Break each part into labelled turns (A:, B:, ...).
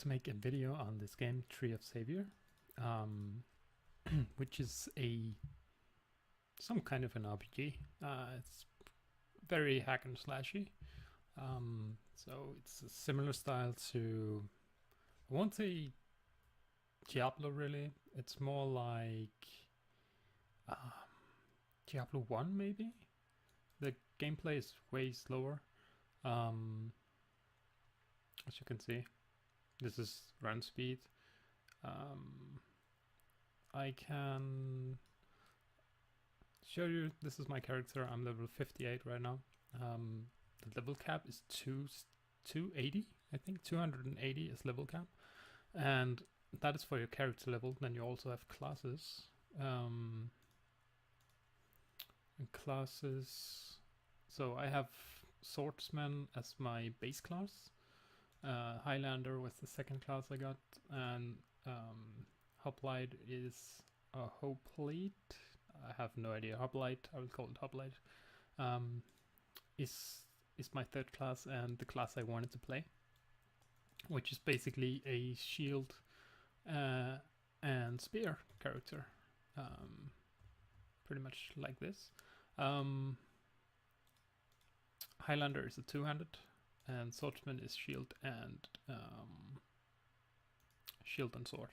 A: to make a video on this game, Tree of Savior, which is some kind of an RPG. It's very hack and slashy. So it's a similar style to, I won't say Diablo really. It's more like Diablo 1 maybe. The gameplay is way slower. As you can see, this is run speed. I can show you, this is my character. I'm level 58 right now. The level cap is 280, I think 280 is level cap, and that is for your character level. Then you also have classes. And classes, so I have Swordsman as my base class. Highlander was the second class I got, and Hoplite is a Hoplite. I have no idea. Hoplite, I will call it Hoplite. Is my third class and the class I wanted to play, which is basically a shield and spear character, pretty much like this. Highlander is a two-handed, and Swordsman is shield and sword,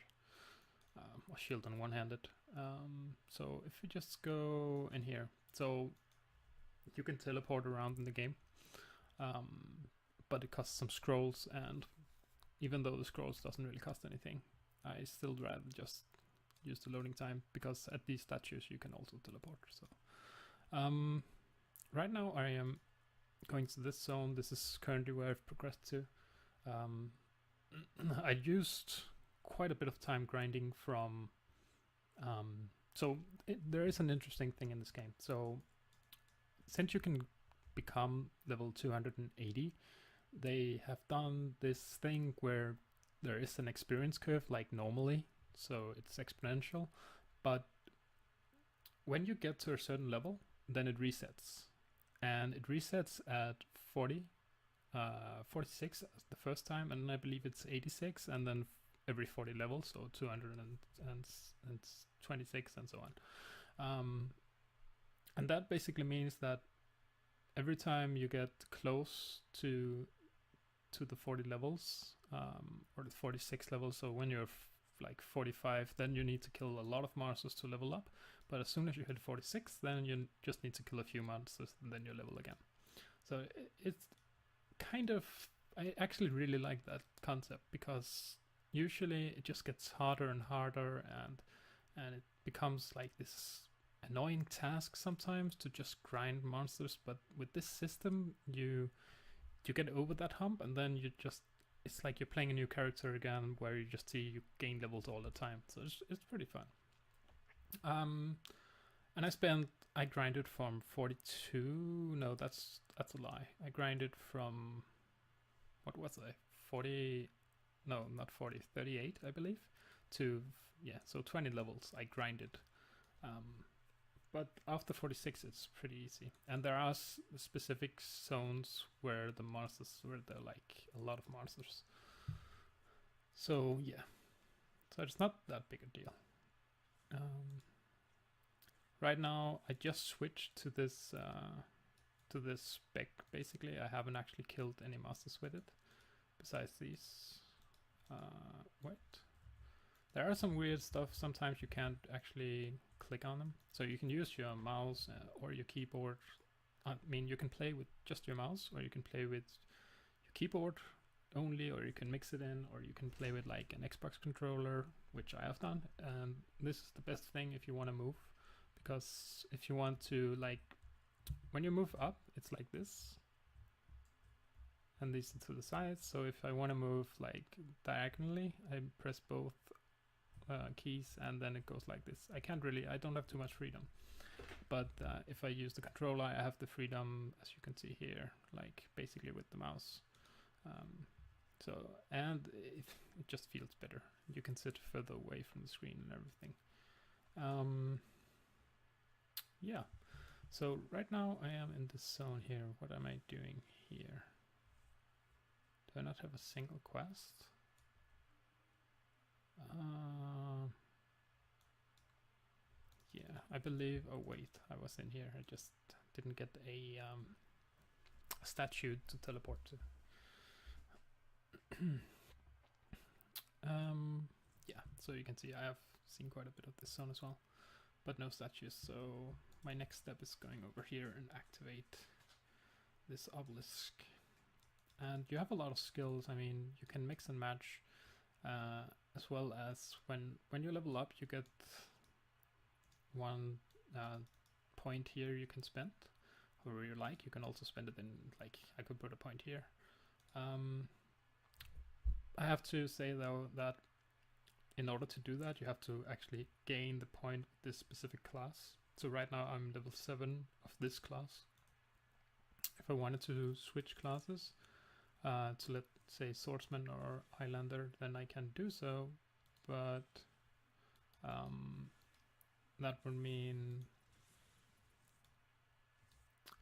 A: or shield and one-handed. So if we just go in here, so you can teleport around in the game, but it costs some scrolls, and even though the scrolls doesn't really cost anything, I still rather just use the loading time, because at these statues you can also teleport. So right now I am going to this zone. This is currently where I've progressed to. I used quite a bit of time grinding from there is an interesting thing in this game. So since you can become level 280, they have done this thing where there is an experience curve like normally, so it's exponential, but when you get to a certain level, then it resets, and it resets at 46 the first time, and I believe it's 86, and then every 40 levels, so 226 and so on. And that basically means that every time you get close to the 40 levels, or the 46 levels, so when you're like 45, then you need to kill a lot of monsters to level up. But as soon as you hit 46, then you just need to kill a few monsters, and then you level again. So it's kind of, I actually really like that concept, because usually it just gets harder and harder, and it becomes like this annoying task sometimes to just grind monsters. But with this system, you get over that hump, and then you just, it's like you're playing a new character again, where you just see you gain levels all the time. So it's pretty fun. And I grinded from 42. No, that's a lie. I grinded from, what was I? 40? No, not 40. 38, I believe. To, yeah, so 20 levels I grinded. But after 46, it's pretty easy. And there are specific zones where there are like a lot of monsters. So yeah, so it's not that big a deal. Right now, I just switched to this spec. Basically, I haven't actually killed any monsters with it, besides these. Wait. There are some weird stuff. Sometimes you can't actually click on them. So you can use your mouse or your keyboard. I mean, you can play with just your mouse, or you can play with your keyboard only, or you can mix it in, or you can play with like an Xbox controller, which I have done. And this is the best thing if you want to move, because if you want to, like, when you move up, it's like this. And these are to the sides. So if I want to move like diagonally, I press both keys, and then it goes like this. I don't have too much freedom, but if I use the controller, I have the freedom, as you can see here, like basically with the mouse. And it just feels better. You can sit further away from the screen and everything. Yeah, so right now I am in this zone here. What am I doing here? Do I not have a single quest? I believe. Oh wait, I was in here. I just didn't get a statue to teleport to. Yeah, so you can see I have seen quite a bit of this zone as well, but no statues. So my next step is going over here and activate this obelisk. And you have a lot of skills. I mean, you can mix and match, as well as when you level up, you get one point here you can spend however you like. You can also spend it in, like, I could put a point here. I have to say though that in order to do that, you have to actually gain the point with this specific class. So right now I'm level 7 of this class. If I wanted to switch classes to, let's say, swordsman or Highlander, then I can do so, but that would mean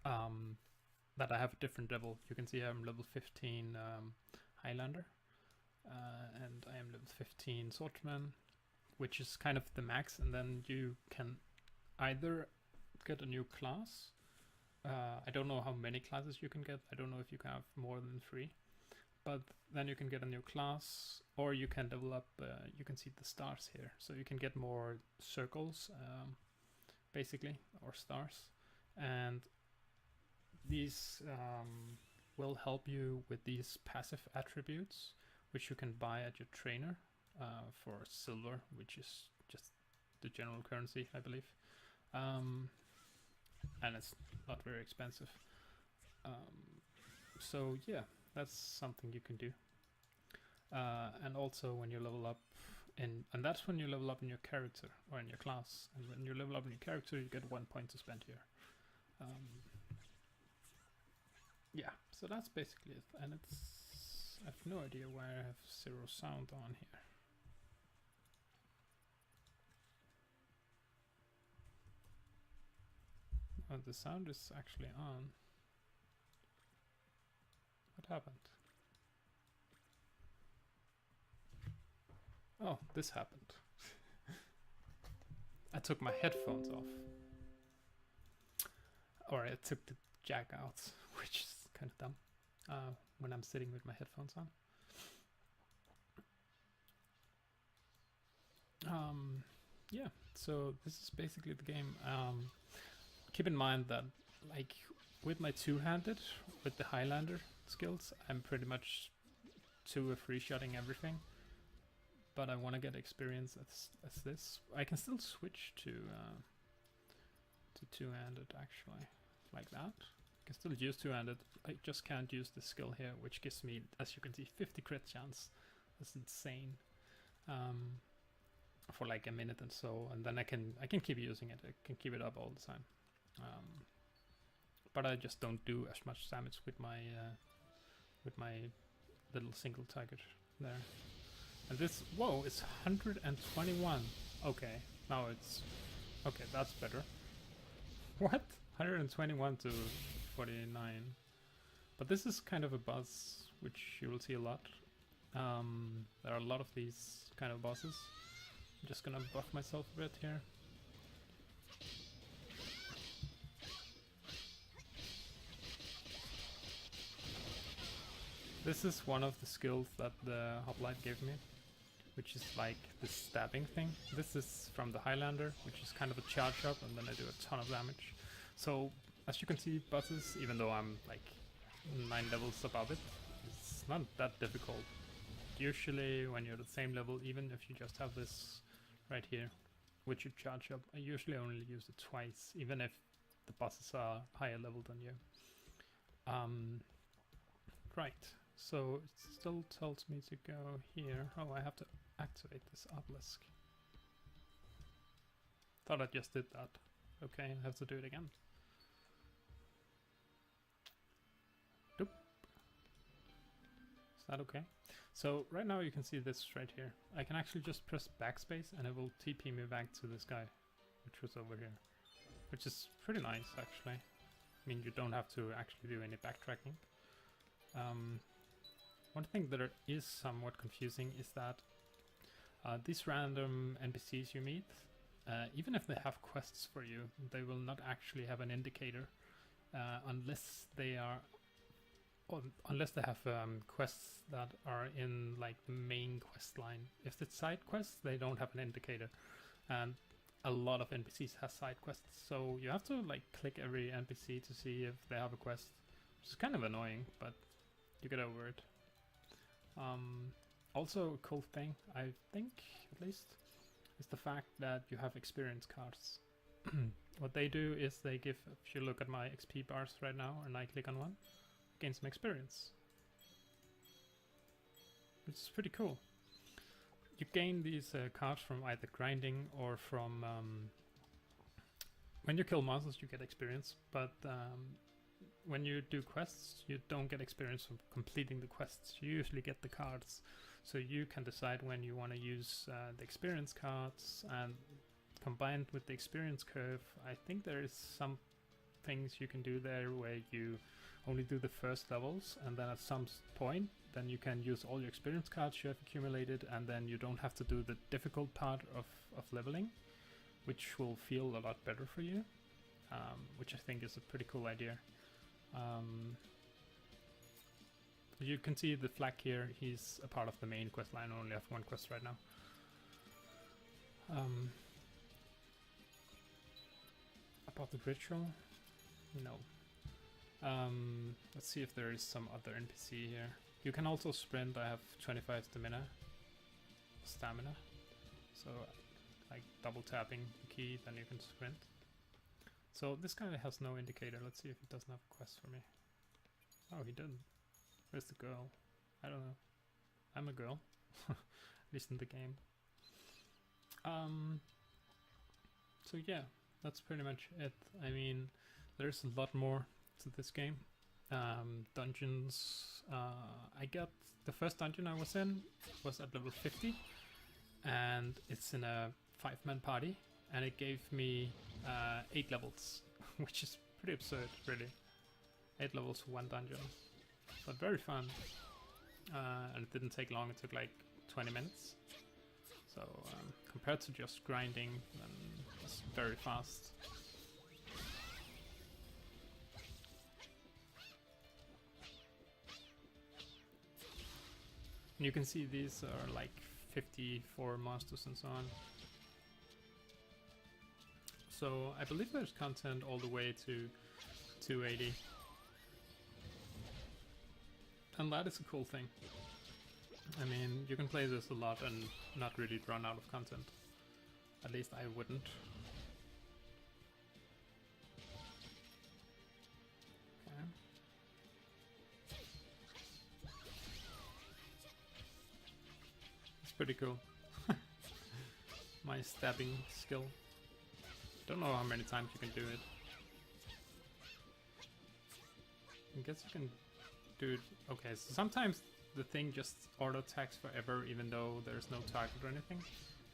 A: that I have a different level. You can see I'm level 15 Highlander, and I am level 15 swordsman, which is kind of the max, and then you can either get a new class. I don't know how many classes you can get. I don't know if you can have more than 3, but then you can get a new class, or you can level up. You can see the stars here, so you can get more circles, basically, or stars, and these will help you with these passive attributes, which you can buy at your trainer for silver, which is just the general currency, I believe. And it's not very expensive. So yeah, that's something you can do. And also when you level up and that's when you level up in your character or in your class. And when you level up in your character, you get 1 point to spend here. Yeah, so that's basically it. And I have no idea why I have 0 sound on here. Oh, the sound is actually on. What happened? Oh, this happened. I took my headphones off. Or I took the jack out, which is kind of dumb when I'm sitting with my headphones on. Yeah, so this is basically the game. Keep in mind that, like, with my two-handed, with the Highlander skills, I'm pretty much free-shotting everything. But I want to get experience as this. I can still switch to two-handed, actually, like that. I can still use two-handed. I just can't use the skill here, which gives me, as you can see, 50 crit chance. That's insane. For like a minute and so, and then I can keep using it. I can keep it up all the time. But I just don't do as much damage with my little single target there. And this, whoa, it's 121. Okay, now it's okay. That's better. What? 121 to 49. But this is kind of a boss, which you will see a lot. There are a lot of these kind of bosses. I'm just gonna buff myself a bit here. This is one of the skills that the Hoplite gave me, which is like the stabbing thing. This is from the Highlander, which is kind of a charge up, and then I do a ton of damage. So as you can see, bosses, even though I'm like 9 levels above it, it's not that difficult. Usually when you're the same level, even if you just have this right here, which you charge up, I usually only use it twice, even if the bosses are higher level than you. Right, so it still tells me to go here. Oh, I have to activate this obelisk. Thought I just did that. Okay, I have to do it again. Doop. Is that okay? So right now you can see this right here. I can actually just press backspace and it will TP me back to this guy, which was over here. Which is pretty nice, actually. I mean, you don't have to actually do any backtracking. One thing that is somewhat confusing is that these random NPCs you meet, even if they have quests for you, they will not actually have an indicator unless they are, unless they have quests that are in like the main quest line. If it's side quests, they don't have an indicator, and a lot of NPCs have side quests, so you have to like click every NPC to see if they have a quest, which is kind of annoying, but you get over it. Also, a cool thing, I think, at least, is the fact that you have experience cards. What they do is they give, if you look at my XP bars right now and I click on one, gain some experience, which is pretty cool. You gain these cards from either grinding or from when you kill monsters you get experience, but when you do quests you don't get experience from completing the quests. You usually get the cards, so you can decide when you want to use the experience cards, and combined with the experience curve, I think there is some things you can do there where you only do the first levels, and then at some point then you can use all your experience cards you have accumulated, and then you don't have to do the difficult part of leveling, which will feel a lot better for you, which I think is a pretty cool idea. You can see the flag here, he's a part of the main quest line. I only have one quest right now. About the ritual? No. Let's see if there is some other NPC here. You can also sprint. I have 25 stamina, so like double tapping the key, then you can sprint. So this guy has no indicator. Let's see if he doesn't have a quest for me. Oh, he didn't. Where's the girl? I don't know. I'm a girl, at least in the game. So yeah, that's pretty much it. I mean, there's a lot more to this game. Dungeons, I got the first dungeon I was in was at level 50, and it's in a 5-man party, and it gave me 8 levels, which is pretty absurd, really. 8 levels for one dungeon, but very fun. And it didn't take long, it took like 20 minutes. So compared to just grinding, then it's very fast. And you can see these are like 54 monsters and so on. So I believe there's content all the way to 280. And that is a cool thing. I mean, you can play this a lot and not really run out of content. At least I wouldn't. Okay. It's pretty cool. My stabbing skill. Don't know how many times you can do it. I guess you can do it. Okay, so sometimes the thing just auto attacks forever even though there's no target or anything,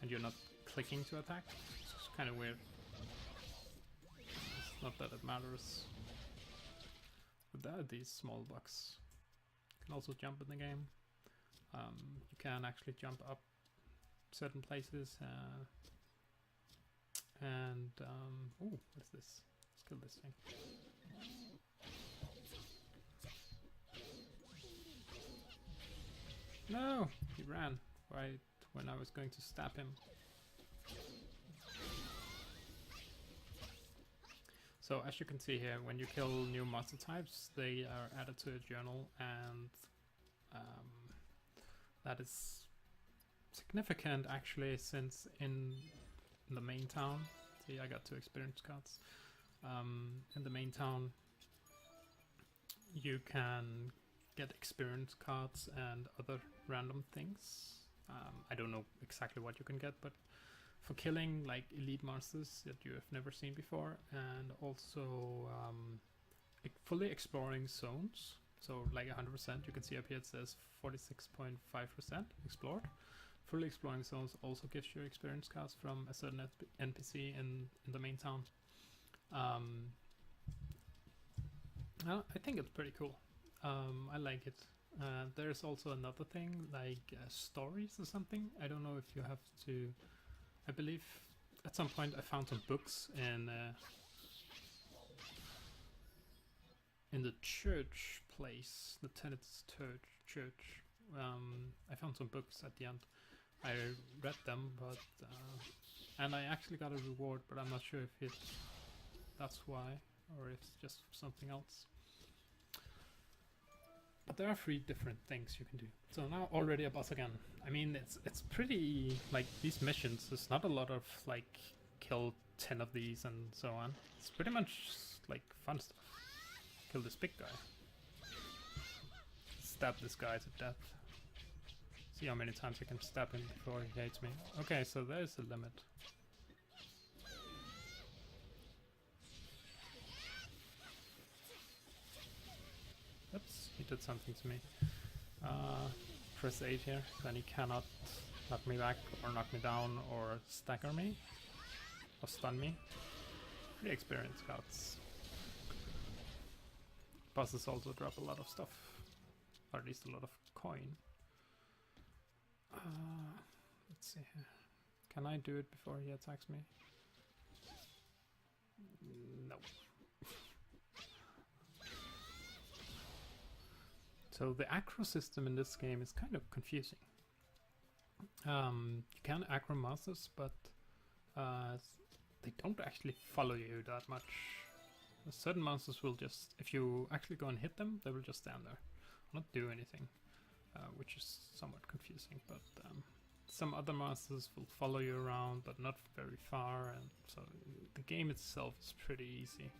A: and you're not clicking to attack. It's just kind of weird. It's not that it matters. But there are these small bugs. You can also jump in the game. You can actually jump up certain places. Ooh, what is this? Let's kill this thing. No! He ran right when I was going to stab him. So as you can see here, when you kill new monster types, they are added to a journal, and that is significant actually, since in the main town, see, I got 2 experience cards. In the main town you can get experience cards and other random things. I don't know exactly what you can get, but for killing like elite monsters that you have never seen before, and also fully exploring zones, so like 100%, you can see up here it says 46.5% explored. Fully exploring zones also gives you experience cards from a certain NPC in the main town. I think it's pretty cool. I like it. There's also another thing like stories or something. I don't know if you have to. I believe at some point I found some books in the church place, the tenant's church. I found some books at the end. I read them, but and I actually got a reward, but I'm not sure if that's why, or if it's just something else. But there are 3 different things you can do. So now already a boss again. I mean, it's pretty, like, these missions, there's not a lot of, like, kill 10 of these and so on. It's pretty much, like, fun stuff. Kill this big guy. Stab this guy to death. See how many times I can stab him before he hates me. Okay, so there's a limit. Oops, he did something to me. Press 8 here, then he cannot knock me back or knock me down or stagger me or stun me. Pretty experienced scouts. Bosses also drop a lot of stuff, or at least a lot of coin. Let's see here. Can I do it before he attacks me? No. So the aggro system in this game is kind of confusing. You can aggro monsters, but they don't actually follow you that much. Certain monsters will just, if you actually go and hit them, they will just stand there, not do anything, which is somewhat confusing. But some other monsters will follow you around, but not very far, and so the game itself is pretty easy.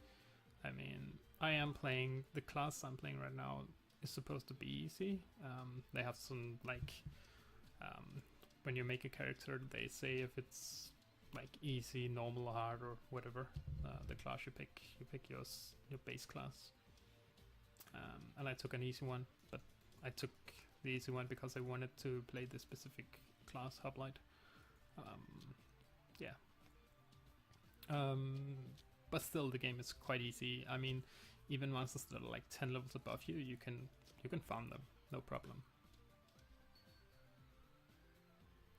A: I mean, I am playing, the class I'm playing right now is supposed to be easy. They have some, like, when you make a character, they say if it's like easy, normal, hard, or whatever the class you pick your base class. And I took an easy one, but I took the easy one because I wanted to play this specific class, Hoplite. Yeah. But still, the game is quite easy. I mean, even monsters that are like 10 levels above you, you can farm them, no problem.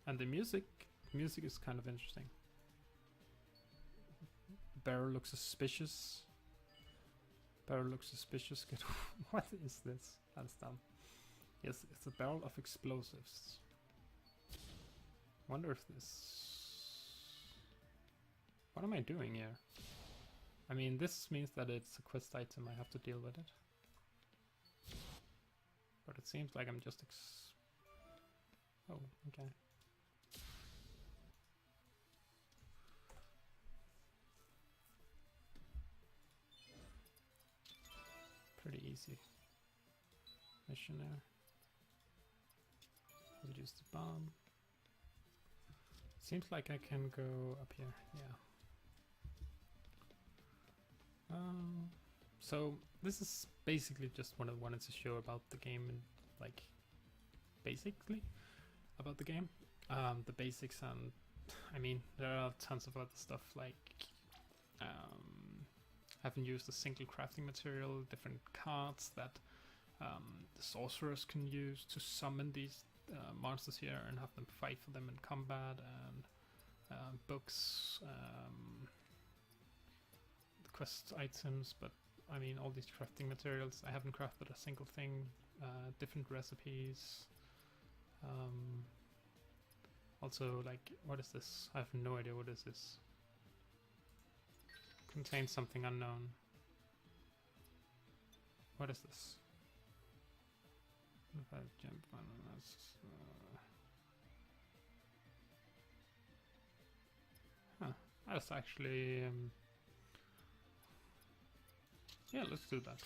A: And the music is kind of interesting. Barrel looks suspicious. Barrel looks suspicious. What is this? That's dumb. Yes, it's a barrel of explosives. Wonder if this... What am I doing here? I mean, this means that it's a quest item, I have to deal with it. But it seems like I'm just oh, okay. Pretty easy mission there. Reduce the bomb. Seems like I can go up here, yeah. So this is basically just what I wanted to show about the game, and like basically about the game, the basics, and I mean there are tons of other stuff like haven't used a single crafting material, different cards that the sorcerers can use to summon these monsters here and have them fight for them in combat, and books, quest items, but I mean all these crafting materials. I haven't crafted a single thing, different recipes. Also, like, what is this? I have no idea what is this. Contains something unknown. What is this? If I jump on this, that's actually yeah, let's do that.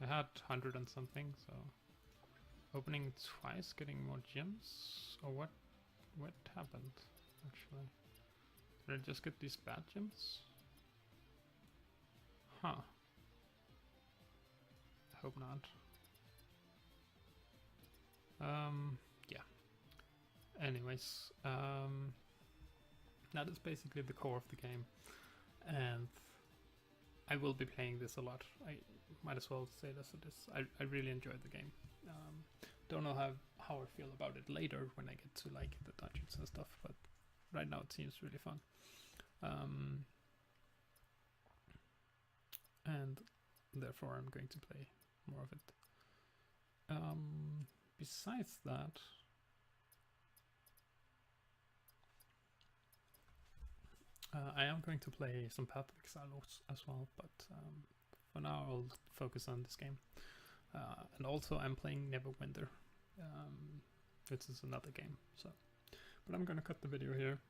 A: I had 100 and something, so opening twice, getting more gems, or what happened actually? Did I just get these bad gems? Huh. I hope not. Yeah. Anyways, that is basically the core of the game, and I will be playing this a lot. I might as well say this. I really enjoyed the game. Don't know how I feel about it later when I get to like the dungeons and stuff, but right now it seems really fun. And therefore I'm going to play more of it. Besides that, I am going to play some Path of Exile as well, but for now I'll focus on this game. And also I'm playing Neverwinter, which is another game. So, but I'm gonna cut the video here.